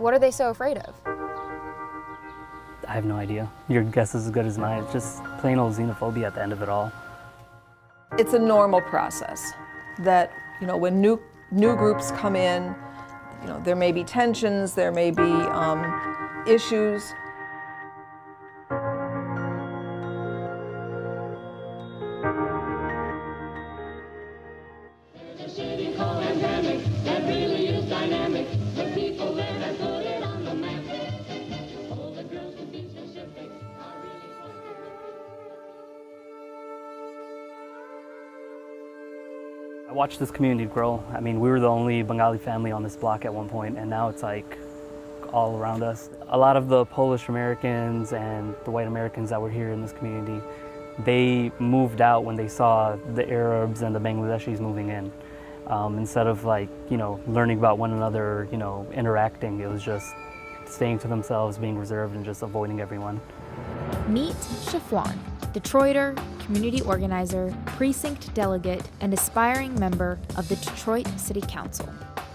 What are they so afraid of? I have no idea. Your guess is as good as mine. It's just plain old xenophobia at the end of it all. It's a normal process that, when new groups come in, there may be tensions, there may be issues. I watched this community grow. I mean, we were the only Bengali family on this block at one point, and now it's like all around us. A lot of the Polish Americans and the white Americans that were here in this community, they moved out when they saw the Arabs and the Bangladeshis moving in. Instead of learning about one another, interacting, it was just staying to themselves, being reserved, and just avoiding everyone. Meet Shafwan, Detroiter, community organizer, precinct delegate, and aspiring member of the Detroit City Council.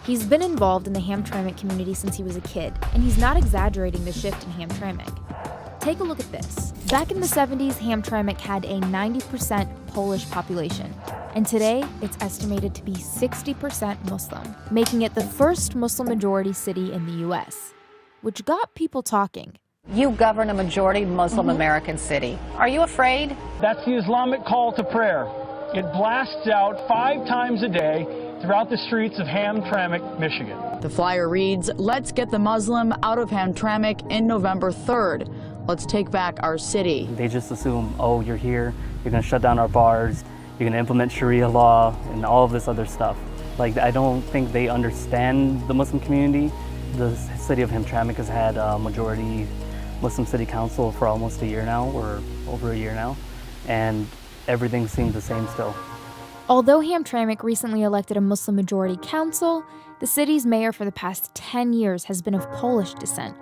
He's been involved in the Hamtramck community since he was a kid, and he's not exaggerating the shift in Hamtramck. Take a look at this. Back in the 70s, Hamtramck had a 90% Polish population, and today it's estimated to be 60% Muslim, making it the first Muslim-majority city in the U.S., which got people talking. You govern a majority Muslim American city. Are you afraid? That's the Islamic call to prayer. It blasts out 5 times a day throughout the streets of Hamtramck, Michigan. The flyer reads, "Let's get the Muslim out of Hamtramck in November 3rd. Let's take back our city." They just assume, oh, you're here, you're going to shut down our bars, you're going to implement Sharia law, and all of this other stuff. I don't think they understand the Muslim community. The city of Hamtramck has had a majority Muslim City Council for almost a year now, or over a year now, and everything seems the same still. Although Hamtramck recently elected a Muslim-majority council, the city's mayor for the past 10 years has been of Polish descent.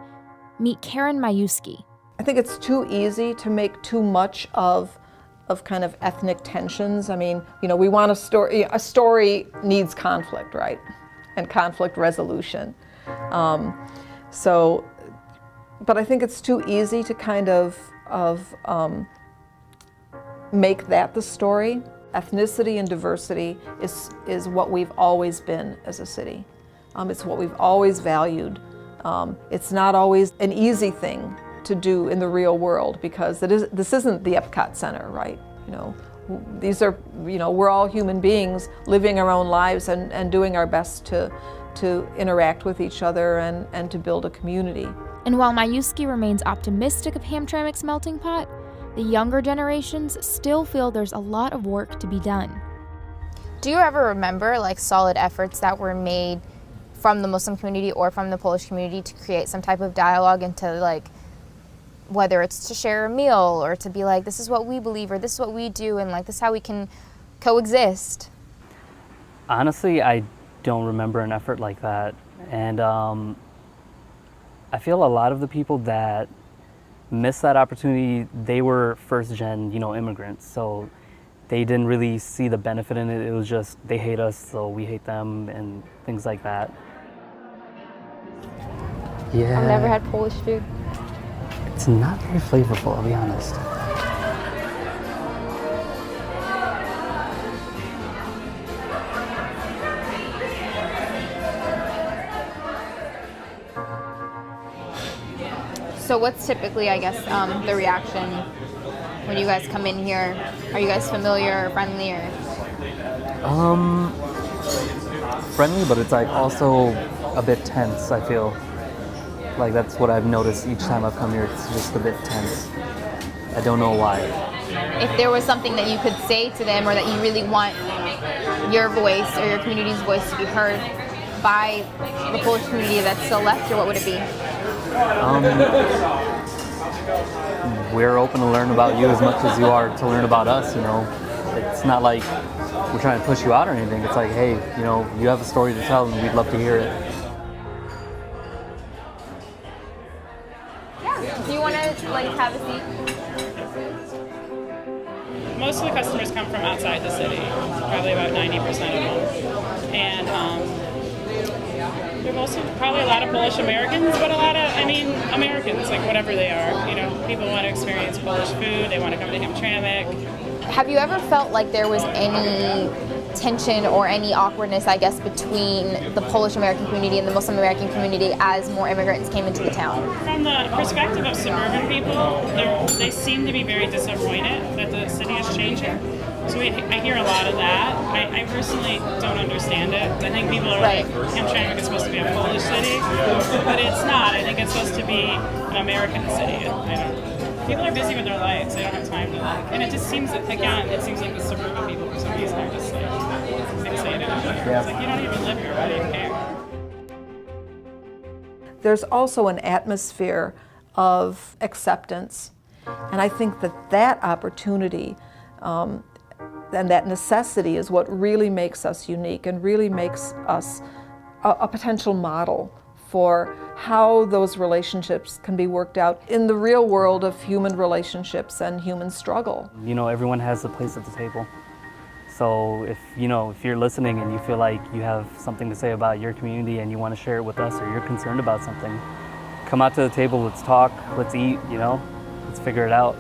Meet Karen Majewski. I think it's too easy to make too much of kind of ethnic tensions. I mean, we want a story needs conflict, right? And conflict resolution. But I think it's too easy to kind of make that the story. Ethnicity and diversity is what we've always been as a city. It's what we've always valued. It's not always an easy thing to do in the real world, because this isn't the Epcot Center, right? These are, we're all human beings living our own lives and doing our best to interact with each other and to build a community. And while Majewski remains optimistic of Hamtramck's melting pot, the younger generations still feel there's a lot of work to be done. Do you ever remember solid efforts that were made from the Muslim community or from the Polish community to create some type of dialogue and to whether it's to share a meal or to be this is what we believe or this is what we do and this is how we can coexist? Honestly, I don't remember an effort like that. And I feel a lot of the people that missed that opportunity, they were first-gen, immigrants. So they didn't really see the benefit in it. It was just, they hate us, so we hate them, and things like that. Yeah. I've never had Polish food. It's not very flavorful, I'll be honest. So what's typically, the reaction when you guys come in here? Are you guys familiar or friendly or? Friendly, but it's also a bit tense, I feel. That's what I've noticed each time I've come here. It's just a bit tense. I don't know why. If there was something that you could say to them or that you really want your voice or your community's voice to be heard by the Polish community that's still left, or what would it be? We're open to learn about you as much as you are to learn about us, It's not like we're trying to push you out or anything. It's hey, you have a story to tell and we'd love to hear it. Yeah. Do you want to have a seat? Most of the customers come from outside the city, probably about 90% of them. And There are also probably a lot of Polish Americans, but a lot of, Americans, like whatever they are. You know, people want to experience Polish food, they want to come to Hamtramck. Have you ever felt like there was any tension or any awkwardness, I guess, between the Polish American community and the Muslim American community as more immigrants came into the town? From the perspective of suburban people, they seem to be very disappointed that the city is changing. So I hear a lot of that. I personally don't understand it. I think people are like, Hamtramck is supposed to be a Polish city, but it's not. I think it's supposed to be an American city. People are busy with their lives. They don't have time to and it just seems, again, it seems like the suburban people for some reason are just like fixated on it. It's like, you don't even live here, why do you care? There's also an atmosphere of acceptance, and I think that opportunity and that necessity is what really makes us unique and really makes us a potential model for how those relationships can be worked out in the real world of human relationships and human struggle. You know, everyone has a place at the table. So if you're listening and you feel like you have something to say about your community and you want to share it with us, or you're concerned about something, come out to the table, let's talk, let's eat, let's figure it out.